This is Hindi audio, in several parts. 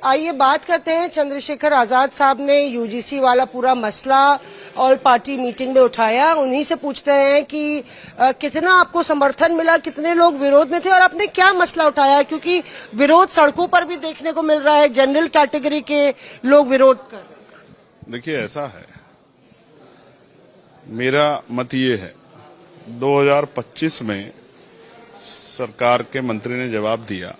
आइए बात करते हैं। चंद्रशेखर आजाद साहब ने यूजीसी वाला पूरा मसला ऑल पार्टी मीटिंग में उठाया। उन्हीं से पूछते हैं कि कितना आपको समर्थन मिला, कितने लोग विरोध में थे और आपने क्या मसला उठाया, क्योंकि विरोध सड़कों पर भी देखने को मिल रहा है, जनरल कैटेगरी के लोग विरोध कर रहे हैं। देखिए, ऐसा है, मेरा मत ये है, 2025 में सरकार के मंत्री ने जवाब दिया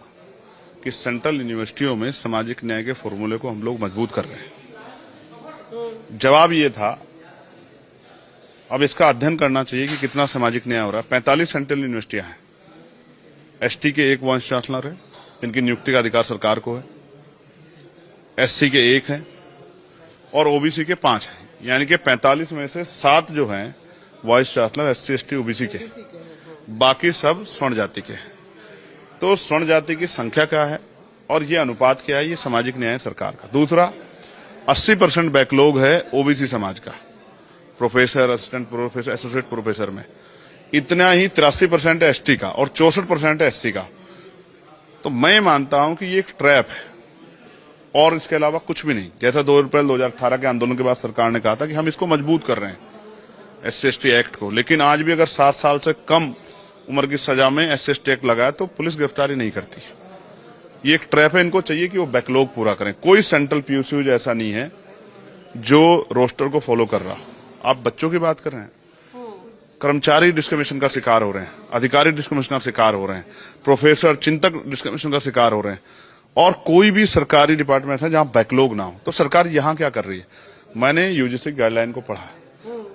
कि सेंट्रल यूनिवर्सिटियों में सामाजिक न्याय के फॉर्मूले को हम लोग मजबूत कर रहे हैं। जवाब ये था। अब इसका अध्ययन करना चाहिए कि कितना सामाजिक न्याय हो रहा है। 45 सेंट्रल यूनिवर्सिटियां हैं। एसटी के 1 वाइस चांसलर है, इनकी नियुक्ति का अधिकार सरकार को है। एससी के 1 है और ओबीसी के 5 हैं, यानी कि 45 में से 7 जो हैं vice chancellor SC ST OBC के, बाकी सब स्वर्ण जाति के हैं। तो स्वर्ण जाति की संख्या क्या है और ये अनुपात क्या है, ये सामाजिक न्याय सरकार का। दूसरा, 80% बैकलॉग है ओबीसी समाज का, professor, assistant professor, associate professor में। इतना ही 83% एसटी का और 64% एससी का। तो मैं मानता हूं कि ये एक ट्रैप है और इसके अलावा कुछ भी नहीं। जैसा 2 अप्रैल 2018 के आंदोलन के बाद सरकार ने कहा था कि हम इसको मजबूत कर रहे हैं, एससी एसटी एक्ट को, लेकिन आज भी अगर 7 साल से कम उम्र की सजा में एससी एसटी एक्ट लगाया तो पुलिस गिरफ्तारी नहीं करती। ये एक ट्रैप है। इनको चाहिए कि वो बैकलॉग पूरा करें। कोई सेंट्रल पीयूसी ऐसा नहीं है जो रोस्टर को फॉलो कर रहा। आप बच्चों की बात कर रहे हैं, कर्मचारी डिस्क्रिमिनेशन का शिकार हो रहे हैं, अधिकारी डिस्क्रिमिनेशन का शिकार हो रहे हैं, प्रोफेसर, चिंतक डिस्क्रिमिनेशन का शिकार हो रहे हैं, और कोई भी सरकारी डिपार्टमेंट है जहां बैकलॉग ना हो। तो सरकार यहां क्या कर रही है? मैंने यूजीसी गाइडलाइन को पढ़ा,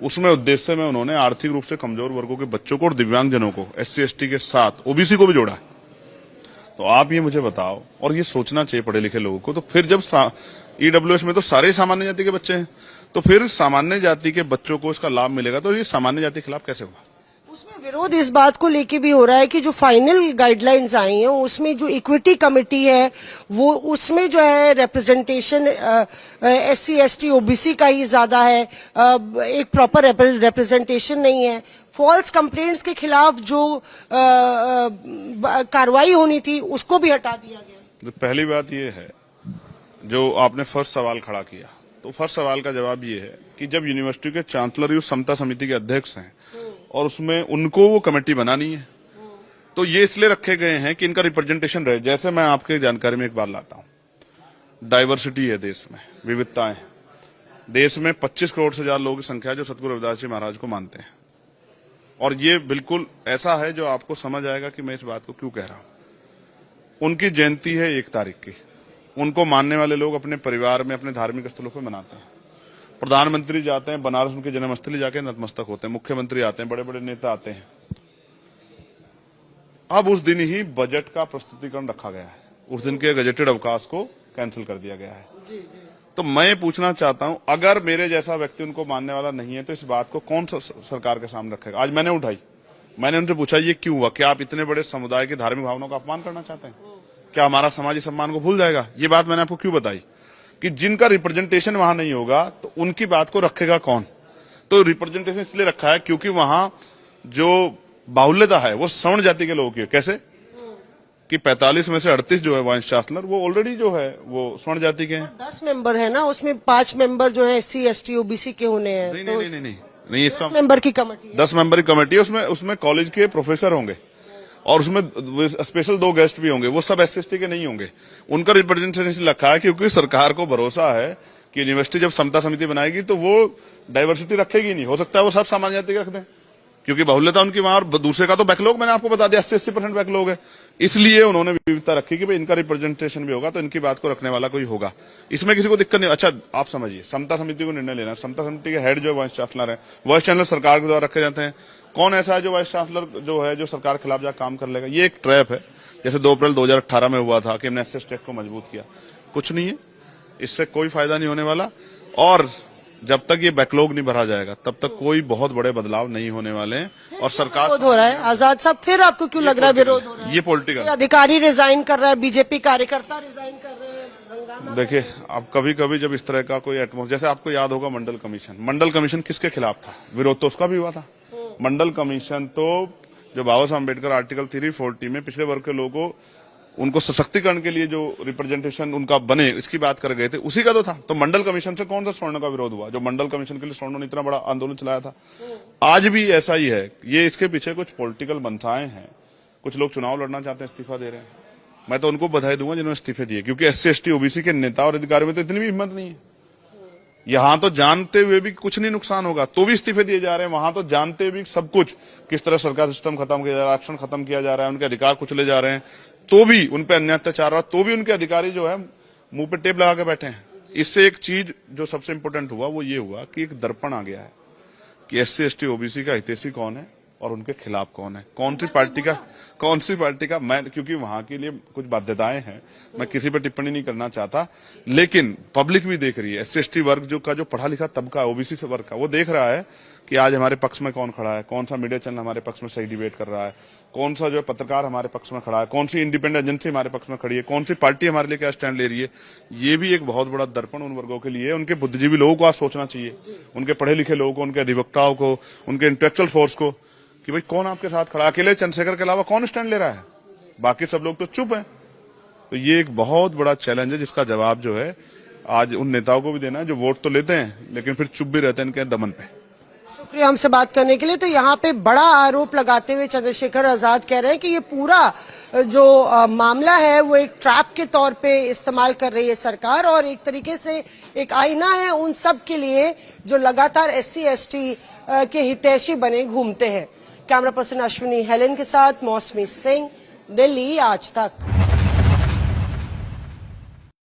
उसमें उद्देश्य में उन्होंने आर्थिक रूप से कमजोर वर्गों के बच्चों को और दिव्यांगजनों को, एससी एसटी के साथ ओबीसी को भी जोड़ा है। तो आप ये मुझे बताओ, और ये सोचना चाहिए पढ़े लिखे लोगों को, तो फिर जब ईडब्ल्यूएस में तो सारे सामान्य जाति के बच्चे हैं, तो फिर सामान्य जाति के बच्चों को इसका लाभ मिलेगा, तो ये सामान्य जाति के खिलाफ कैसे हुआ? उसमें विरोध इस बात को लेके भी हो रहा है कि जो फाइनल गाइडलाइंस आई हैं उसमें जो इक्विटी कमेटी है वो, उसमें जो है रिप्रेजेंटेशन एससी एसटी ओबीसी का ही ज्यादा है, एक प्रॉपर रिप्रेजेंटेशन नहीं है। फॉल्स कंप्लेंट्स के खिलाफ जो कार्रवाई होनी थी उसको भी हटा दिया गया। तो पहली बात ये है, जो आपने फर्स्ट सवाल खड़ा किया, तो फर्स्ट सवाल का जवाब ये है कि जब यूनिवर्सिटी के चांसलर उस समता समिति के अध्यक्ष हैं और उसमें उनको वो कमेटी बनानी है, तो ये इसलिए रखे गए हैं कि इनका रिप्रेजेंटेशन रहे। जैसे मैं आपके जानकारी में एक बात लाता हूं, डाइवर्सिटी है देश में, विविधताएं हैं। देश में 25 करोड़ से ज्यादा लोगों की संख्या जो सतगुरु रविदास जी महाराज को मानते हैं, और ये बिल्कुल ऐसा है जो आपको समझ आएगा कि मैं इस बात को क्यों कह रहा हूं। उनकी जयंती है 1 तारीख की। उनको मानने वाले लोग अपने परिवार में, अपने धार्मिक स्थलों पर मनाते हैं। प्रधानमंत्री जाते हैं बनारस, उनके जन्मस्थली जाके नतमस्तक होते हैं। मुख्यमंत्री आते हैं, बड़े बड़े नेता आते हैं। अब उस दिन ही बजट का प्रस्तुतिकरण रखा गया है, उस दिन के गजेटेड अवकाश को कैंसिल कर दिया गया है। तो मैं पूछना चाहता हूं, अगर मेरे जैसा व्यक्ति उनको मानने वाला नहीं है तो इस बात को कौन सा सरकार के सामने रखेगा? आज मैंने उठाई, मैंने उनसे पूछा ये क्यों हुआ? क्या आप इतने बड़े समुदाय की धार्मिक भावनाओं का अपमान करना चाहते हैं? क्या हमारा समाजी सम्मान को भूल जाएगा? ये बात मैंने आपको क्यों बताई कि जिनका रिप्रेजेंटेशन वहां नहीं होगा तो उनकी बात को रखेगा कौन? तो रिप्रेजेंटेशन इसलिए रखा है क्योंकि वहां जो बाहुल्यता है वो सवर्ण जाति के लोगों की है। कैसे कि 45 में से 38 जो है वाइस चांसलर, वो ऑलरेडी जो है वो स्वर्ण जाति के हैं। 10 मेंबर है ना, उसमें 5 मेंबर जो है एससी एसटी ओबीसी के होने हैं। नहीं, इसका 10 मेंबर की कमेटी है। 10 मेंबर की कमेटी है। उसमें कॉलेज के प्रोफेसर होंगे और उसमें स्पेशल 2 गेस्ट भी होंगे। वो सब एससी एसटी के नहीं होंगे। उनका रिप्रेजेंटेशन रखा है क्योंकि सरकार को भरोसा है कि यूनिवर्सिटी जब समता समिति बनाएगी तो वो डाइवर्सिटी रखेगी नहीं। हो सकता है वो सब सामान्य जाति के रख दें क्योंकि बाहुल्यता उनकी वहां, और दूसरे का तो बैकलॉग मैंने आपको बता दिया 80% बैकलॉग है। इसलिए उन्होंने विविधता रखी कि भाई इनका रिप्रेजेंटेशन भी होगा तो इनकी बात को रखने वाला कोई होगा। इसमें किसी को दिक्कत नहीं। अच्छा, आप समझिए, समता समिति को निर्णय लेना, समता समिति के हेड जो वाइस चांसलर है, वाइस चांसलर सरकार के द्वारा रखे जाते हैं। कौन ऐसा है जो वाइस चांसलर जो है जो सरकार के खिलाफ जाकर काम कर लेगा? ये एक ट्रैप है। जैसे 2 अप्रैल 2018 में हुआ था कि हमने एससी एसटी एक्ट को मजबूत किया, कुछ नहीं है, इससे कोई फायदा नहीं होने वाला। और जब तक ये बैकलॉग नहीं भरा जाएगा तब तक कोई बहुत बड़े बदलाव नहीं होने वाले हैं। और सरकार विरोध हो रहा है। आजाद साहब, फिर आपको क्यों लग रहा है विरोध हो रहा है? ये पॉलिटिकल, अधिकारी रिजाइन कर रहा है, बीजेपी कार्यकर्ता रिजाइन कर रहे हैं, हंगामा। देखिए, अब कभी कभी जब इस तरह का कोई एटमोस्फेयर, जैसे आपको याद होगा मंडल कमीशन किसके खिलाफ था? विरोध तो उसका भी हुआ था। मंडल कमीशन तो जो बाबा साहब अम्बेडकर आर्टिकल 340 में पिछड़े वर्ग के लोगों को उनको सशक्तिकरण के लिए जो रिप्रेजेंटेशन उनका बने इसकी बात कर गए थे, उसी का तो था। तो मंडल कमीशन से कौन सा सवर्णों का विरोध हुआ, जो मंडल कमीशन के लिए सवर्णों ने इतना बड़ा आंदोलन चलाया था। आज भी ऐसा ही है। ये इसके पीछे कुछ पॉलिटिकल मंशाएं हैं, कुछ लोग चुनाव लड़ना चाहते हैं, इस्तीफा दे रहे हैं। मैं तो उनको बधाई दूंगा जिन्होंने इस्तीफे दिए, क्योंकि SC ST OBC के नेता और अधिकारियों में तो इतनी भी हिम्मत नहीं है। यहां तो जानते हुए भी कुछ नहीं नुकसान होगा तो भी इस्तीफे दिए जा रहे हैं, वहां तो जानते हुए भी सब कुछ, किस तरह सरकार सिस्टम खत्म किया जा रहा है, आरक्षण खत्म किया जा रहा है, उनके अधिकार कुचले जा रहे हैं, तो भी उन पर अन्याय अत्याचार रहा, तो भी उनके अधिकारी जो है मुंह पे टेप लगा के बैठे हैं। इससे एक चीज जो सबसे इंपॉर्टेंट हुआ वो ये हुआ कि एक दर्पण आ गया है कि SC ST OBC का हितैषी कौन है और उनके खिलाफ कौन है, कौन सी पार्टी का। मैं क्योंकि वहां के लिए कुछ बाध्यताएं हैं, मैं किसी पर टिप्पणी नहीं करना चाहता, लेकिन पब्लिक भी देख रही है। SC ST वर्ग जो पढ़ा लिखा तबका OBC से वर्ग का, वो देख रहा है कि आज हमारे पक्ष में कौन खड़ा है, कौन सा मीडिया चैनल हमारे पक्ष में सही डिबेट कर रहा है, कौन सा जो है पत्रकार हमारे पक्ष में खड़ा है, कौन सी इंडिपेंडेंट एजेंसी हमारे पक्ष में खड़ी है, कौन सी पार्टी हमारे लिए क्या स्टैंड ले रही है। ये भी एक बहुत बड़ा दर्पण उन वर्गों के लिए है। उनके बुद्धिजीवी लोगों को आज सोचना चाहिए, उनके पढ़े लिखे लोगों को, उनके अधिवक्ताओं को, उनके इंटेलेक्चुअल फोर्स को, कि भाई कौन आपके साथ खड़ा। अकेले चंद्रशेखर के अलावा कौन स्टैंड ले रहा है, बाकी सब लोग तो चुप हैं। तो ये एक बहुत बड़ा चैलेंज है, जिसका जवाब जो है आज उन नेताओं को भी देना है जो वोट तो लेते हैं लेकिन फिर चुप भी रहते हैं इनके दमन पे। शुक्रिया हमसे बात करने के लिए। तो यहाँ पे बड़ा आरोप लगाते हुए चंद्रशेखर आजाद कह रहे हैं कि ये पूरा जो मामला है वो एक ट्रैप के तौर पे इस्तेमाल कर रही है सरकार, और एक तरीके से एक आईना है उन सब के लिए जो लगातार SC ST के हितैषी बने घूमते हैं। कैमरा पर्सन अश्विनी हेलेन के साथ मौसमी सिंह, दिल्ली आज तक।